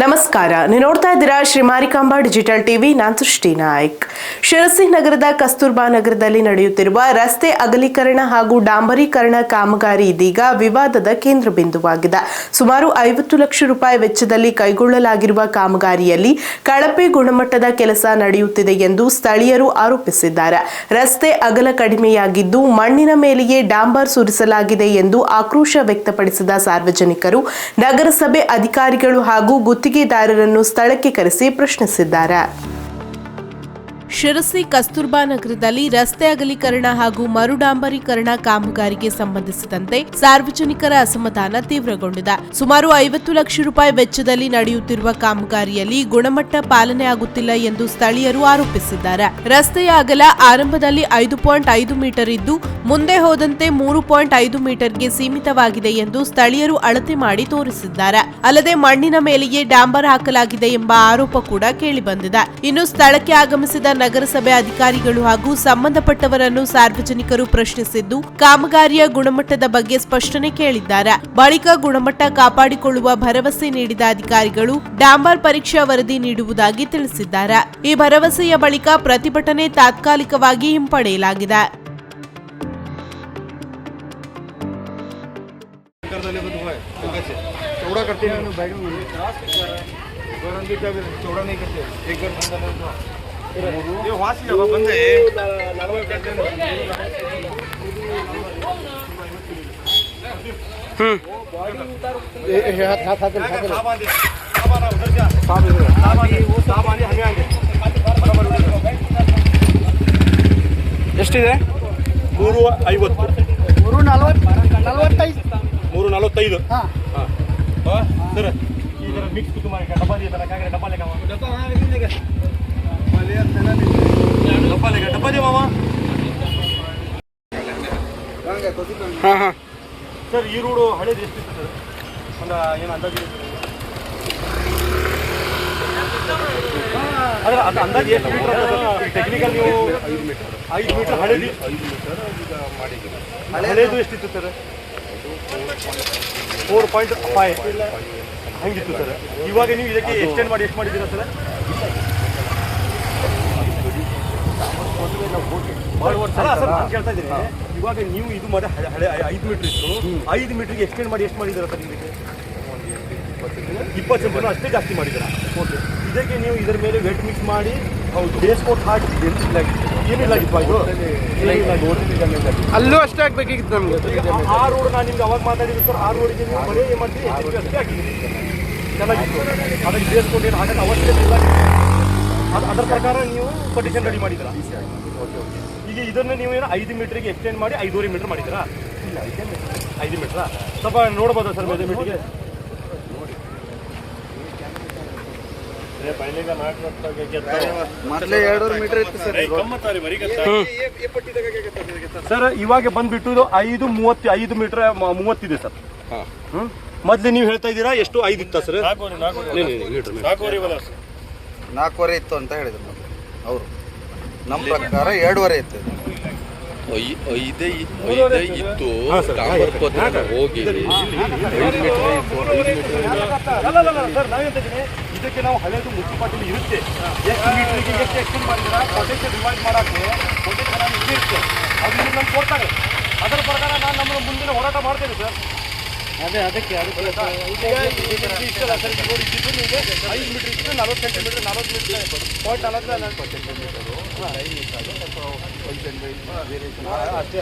ನಮಸ್ಕಾರ, ನೀವು ನೋಡ್ತಾ ಇದ್ದೀರಾ ಶ್ರೀ ಮಾರಿಕಾಂಬಾ ಡಿಜಿಟಲ್ ಟಿವಿ. ನಾನು ಸೃಷ್ಟಿ ನಾಯ್ಕ್. ಶಿರಸಿ ನಗರದ ಕಸ್ತೂರ್ಬಾ ನಗರದಲ್ಲಿ ನಡೆಯುತ್ತಿರುವ ರಸ್ತೆ ಅಗಲೀಕರಣ ಹಾಗೂ ಡಾಂಬರೀಕರಣ ಕಾಮಗಾರಿ ಇದೀಗ ವಿವಾದದ ಕೇಂದ್ರ ಬಿಂದುವಾಗಿದೆ. ಸುಮಾರು 50 ಲಕ್ಷ ರೂಪಾಯಿ ವೆಚ್ಚದಲ್ಲಿ ಕೈಗೊಳ್ಳಲಾಗಿರುವ ಕಾಮಗಾರಿಯಲ್ಲಿ ಕಳಪೆ ಗುಣಮಟ್ಟದ ಕೆಲಸ ನಡೆಯುತ್ತಿದೆ ಎಂದು ಸ್ಥಳೀಯರು ಆರೋಪಿಸಿದ್ದಾರೆ. ರಸ್ತೆ ಅಗಲ ಕಡಿಮೆಯಾಗಿದ್ದು ಮಣ್ಣಿನ ಮೇಲೆಯೇ ಡಾಂಬರ್ ಸುರಿಸಲಾಗಿದೆ ಎಂದು ಆಕ್ರೋಶ ವ್ಯಕ್ತಪಡಿಸಿದ ಸಾರ್ವಜನಿಕರು ನಗರಸಭೆ ಅಧಿಕಾರಿಗಳು ಹಾಗೂ ಗುತ್ತಿಗೆದಾರರನ್ನು ಸ್ಥಳಕ್ಕೆ ಕರೆಸಿ ಪ್ರಶ್ನಿಸಿದ್ದಾರೆ. ಶಿರಸಿ ಕಸ್ತೂರ್ಬಾ ನಗರದಲ್ಲಿ ರಸ್ತೆ ಅಗಲೀಕರಣ ಹಾಗೂ ಮರುಡಾಂಬರೀಕರಣ ಕಾಮಗಾರಿಗೆ ಸಂಬಂಧಿಸಿದಂತೆ ಸಾರ್ವಜನಿಕರ ಅಸಮಾಧಾನ ತೀವ್ರಗೊಂಡಿದೆ. ಸುಮಾರು 50 ಲಕ್ಷ ರೂಪಾಯಿ ವೆಚ್ಚದಲ್ಲಿ ನಡೆಯುತ್ತಿರುವ ಕಾಮಗಾರಿಯಲ್ಲಿ ಗುಣಮಟ್ಟ ಪಾಲನೆ ಆಗುತ್ತಿಲ್ಲ ಎಂದು ಸ್ಥಳೀಯರು ಆರೋಪಿಸಿದ್ದಾರೆ. ರಸ್ತೆಯ ಅಗಲ ಆರಂಭದಲ್ಲಿ 5.5 ಮೀಟರ್ ಇದ್ದು ಮುಂದೆ ಹೋದಂತೆ 3.5 ಮೀಟರ್ಗೆ ಸೀಮಿತವಾಗಿದೆ ಎಂದು ಸ್ಥಳೀಯರು ಅಳತೆ ಮಾಡಿ ತೋರಿಸಿದ್ದಾರೆ. ಅಲ್ಲದೆ ಮಣ್ಣಿನ ಮೇಲೆಯೇ ಡಾಂಬರ್ ಹಾಕಲಾಗಿದೆ ಎಂಬ ಆರೋಪ ಕೂಡ ಕೇಳಿಬಂದಿದೆ. ಇನ್ನು ಸ್ಥಳಕ್ಕೆ ಆಗಮಿಸಿದ ನಗರಸಭೆ ಅಧಿಕಾರಿಗಳು ಹಾಗೂ ಸಂಬಂಧಪಟ್ಟವರನ್ನು ಸಾರ್ವಜನಿಕರು ಪ್ರಶ್ನಿಸಿದ್ದು ಕಾಮಗಾರಿಯ ಗುಣಮಟ್ಟದ ಬಗ್ಗೆ ಸ್ಪಷ್ಟನೆ ಕೇಳಿದ್ದಾರೆ. ಬಳಿಕ ಗುಣಮಟ್ಟ ಕಾಪಾಡಿಕೊಳ್ಳುವ ಭರವಸೆ ನೀಡಿದ ಅಧಿಕಾರಿಗಳು ಡಾಂಬರ್ ಪರೀಕ್ಷಾ ವರದಿ ನೀಡುವುದಾಗಿ ತಿಳಿಸಿದ್ದಾರೆ. ಈ ಭರವಸೆಯ ಬಳಿಕ ಪ್ರತಿಭಟನೆ ತಾತ್ಕಾಲಿಕವಾಗಿ ಹಿಂಪಡೆಯಲಾಗಿದೆ. ये वहाँ से जब बंद है ಎಷ್ಟಿದೆ? 350 345 ಸರ್ ಇದರ ಮಿಕ್ಸ್ तुम्हारे का डब्बा दिया था क्या डब्बा लेगा डब्बा दे मामा हाँ सर ಈ ರೋಡ್ ಹಳೇದು ಎಷ್ಟಿತ್ತು ಸರ್? ಒಂದು ಏನು ಅಂದಾಜು ಅದರ ಅಂದಾಜು ಎಷ್ಟು ಮೀಟರ್ ಟೆಕ್ನಿಕಲ್ ನೀವು 5 ಮೀಟರ್ ಹಳೇದು ಹಳೇದು ಎಷ್ಟಿತ್ತು ಸರ್? 4.5 ಹಂಗಿತ್ತು ಸರ್. ಇವಾಗ ನೀವು ಇದಕ್ಕೆ ಎಕ್ಸ್ಟೆಂಡ್ ಮಾಡಿ ಎಷ್ಟು ಮಾಡಿದ್ದೀರಾ ಸರ್? ನಾನು ಕೇಳ್ತಾ ಇದ್ದೀನಿ, ಇವಾಗ ನೀವು ಇದು ಮಾಡಿ ಹಳೆ 5 ಮೀಟರ್ ಇತ್ತು, 5 ಮೀಟರ್ಗೆ ಎಕ್ಸ್ಟೆಂಡ್ ಮಾಡಿ ಎಷ್ಟು ಮಾಡಿದ್ದೀರಾ ಸರ್? ಇದಕ್ಕೆ 20 ಸೆಂಟಿಮೀಟರ್ ಅಷ್ಟೇ ಜಾಸ್ತಿ ಮಾಡಿದ್ದೀರಾ. ಓಕೆ, ಇದಕ್ಕೆ ನೀವು ಇದರ ಮೇಲೆ ವೆಟ್ ಮಿಕ್ಸ್ ಮಾಡಿ ಬೇಸ್ ಕೋಟ್ ಹಾಕಿ ಏನಿಲ್ಲಾಗಿತ್ತು ಇದು ಅಲ್ಲೂ ಅಷ್ಟೇ ಆಗಬೇಕಿತ್ತು ನಮಗೆ. ಆ ರೋಡ್ ನಾನು ನಿಮ್ಗೆ ಅವಾಗ ಮಾತಾಡಿದ್ರು ಸರ್. ಆ ರೋಡಿಗೆ ನೀವು ಮಳೆ ಏನು ಮಾಡ್ತೀವಿ ಅಷ್ಟೇ ಹಾಕಿದ್ದೀರಿ, ಚೆನ್ನಾಗಿತ್ತು. ಅದಕ್ಕೆ ಬೇಸ್ ಕೋಟ್ ಏನು ಹಾಕೋಕ್ಕೆ ಅವಶ್ಯಕತೆ ಇಲ್ಲ. ಅದರ ಪ್ರಕಾರ ನೀವು ಪಟಿಷನ್ ರೆಡಿ ಮಾಡಿದ್ದೀರಾ. ಈಗ ಇದನ್ನು ನೀವು ಏನು 5 ಮೀಟರ್ಗೆ ಎಕ್ಸ್ಟೆಂಡ್ ಮಾಡಿ 5.5 ಮೀಟರ್ ಮಾಡಿದ್ದೀರಾ? 5 ಮೀಟ್ರಾ? ಸ್ವಲ್ಪ ನೋಡ್ಬೋದಾ ಸರ್ ಮೆಜರ್ಮೆಂಟ್ಗೆ? ಮೊದಲೇ 2.5 ಮೀಟರ್ ಇತ್ತು ಸರ್. ಸರ್ ಇವಾಗ ಬಂದ್ಬಿಟ್ಟು 5.35 ಮೀಟರ್ 30 ಇದೆ ಸರ್. ಮೊದಲು ನೀವು ಹೇಳ್ತಾ ಇದ್ದೀರಾ ಎಷ್ಟು 5 ಇತ್ತ ಸರ್? 4.5 ಇತ್ತು ಅಂತ ಹೇಳಿದ್ರು ಮೊದಲು ಅವರು. ನಮ್ಮ ಪ್ರಕಾರ 2.5 ಇತ್ತು. 5 ಇತ್ತು. ಹೋಗಿ ಸರ್ ನಾವೇಂತಿದ್ದೀನಿ, ಇದಕ್ಕೆ ನಾವು ಹಳೆಯದು ಮುನ್ಸಿಪಾಲಿಟಿ ಇರುತ್ತೆ. ಎಷ್ಟು ಮೀಟರ್ಗೆ ಎಷ್ಟು ಎಕ್ಸ್ಟೆಂಡ್ ಮಾಡಿದ್ರೆ ಕೊಟೇಶನ್ ರಿವೈಸ್ ಮಾಡೋಕ್ಕೆ ಕೊಟೇಶನ್ ಇರುತ್ತೆ, ಅದು ಇಲ್ಲಿ ನಮ್ಗೆ ಕೊಡ್ತಾರೆ. ಅದರ ಪ್ರಕಾರ ನಾನು ನಮ್ಮ ಮುಂದಿನ ಹೋರಾಟ ಮಾಡ್ತೇನೆ ಸರ್. ಅದಕ್ಕೆ 5 ಮೀಟರ್ ಇತ್ತು, 40 ಸೆಂಟಿಮೀಟರ್ 40 ಮೀಟರ್ ಪಾಯಿಂಟ್ 4 ಅಷ್ಟೇ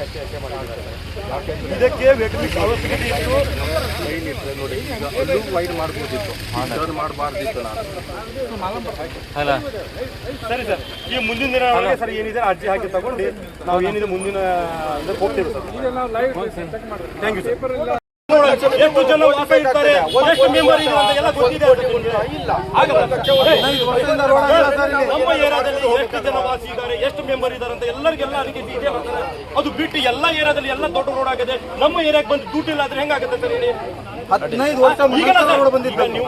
ಇದಕ್ಕೆ ವೆಟ್ ಮಿಕ್ಸ್ ಅವಶ್ಯಕತೆ ಇತ್ತು. ನೋಡಿ ಅಲ್ಲೂ ವೈಡ್ ಮಾಡ್ಬೋದಿತ್ತು, ಟರ್ನ್ ಮಾಡಬಾರ್ದಿತ್ತು. ಅಲ್ಲ ಸರಿ ಸರ್, ಈ ಮುಂದಿನ ದಿನ ಸರ್ ಏನಿದೆ ಅರ್ಜಿ ಹಾಕಿ ತಗೊಂಡು ನಾವು ಏನಿದೆ ಮುಂದಿನ ಹೋಗ್ತೇವೆ ಸರ್. Thank you sir. ಎಷ್ಟು ಜನ ವಾಸ ಇರ್ತಾರೆ, ಎಷ್ಟು ಮೆಂಬರ್ ಇದೆ ಅಂತ ಎಲ್ಲ ಗೊತ್ತಿದೆ. ನಮ್ಮ ಏರಿಯಾದಲ್ಲಿ ಎಷ್ಟು ಜನ ವಾಸಿ ಇದ್ದಾರೆ, ಎಷ್ಟು ಮೆಂಬರ್ ಇದ್ದಾರೆ ಅಂತ ಎಲ್ಲರಿಗೆಲ್ಲ ಅದಕ್ಕೆ ಇದೆ. ಅದು ಬಿಟ್ಟು ಎಲ್ಲ ಏರಿಯಾದಲ್ಲಿ ಎಲ್ಲ ದೊಡ್ಡ ರೋಡ್ ಆಗಿದೆ. ನಮ್ಮ ಏರಿಯಾಕ್ಕೆ ಬಂದು ದುಡ್ಡು ಇಲ್ಲ ಆದ್ರೆ ಹೆಂಗಾಗುತ್ತೆ ಸರ್? ಹೇಳಿ 15 ವರ್ಷ ಬಂದಿದ್ದ ನೀವು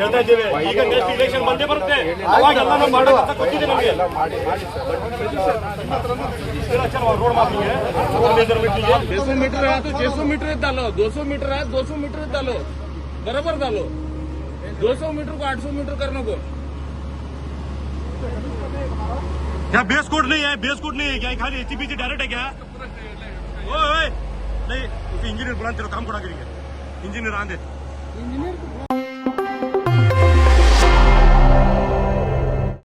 ಹೇಳ್ತಾ ಇದ್ದೇವೆ. ಈಗ ನೆಕ್ಸ್ಟ್ ಇಲೆಕ್ಷನ್ ಬಂದೇ ಬರುತ್ತೆ, ಅವಾಗೆಲ್ಲ ನಾವು ಮಾಡೋದಂತ ಗೊತ್ತಿದೆ ನಮಗೆ. रोड माफी है 150 मीटर है तो 600 मीटर डालो, 200 मीटर है 200 मीटर डालो, बराबर डालो। 200 मीटर को 800 मीटर करने को क्या बेस कोड नहीं है? बेस कोड नहीं है क्या? खाली एचपीसी डायरेक्ट है क्या? ओए नहीं इंजीनियर बुला तेरा काम कोड़ा करेंगे इंजीनियर आंदे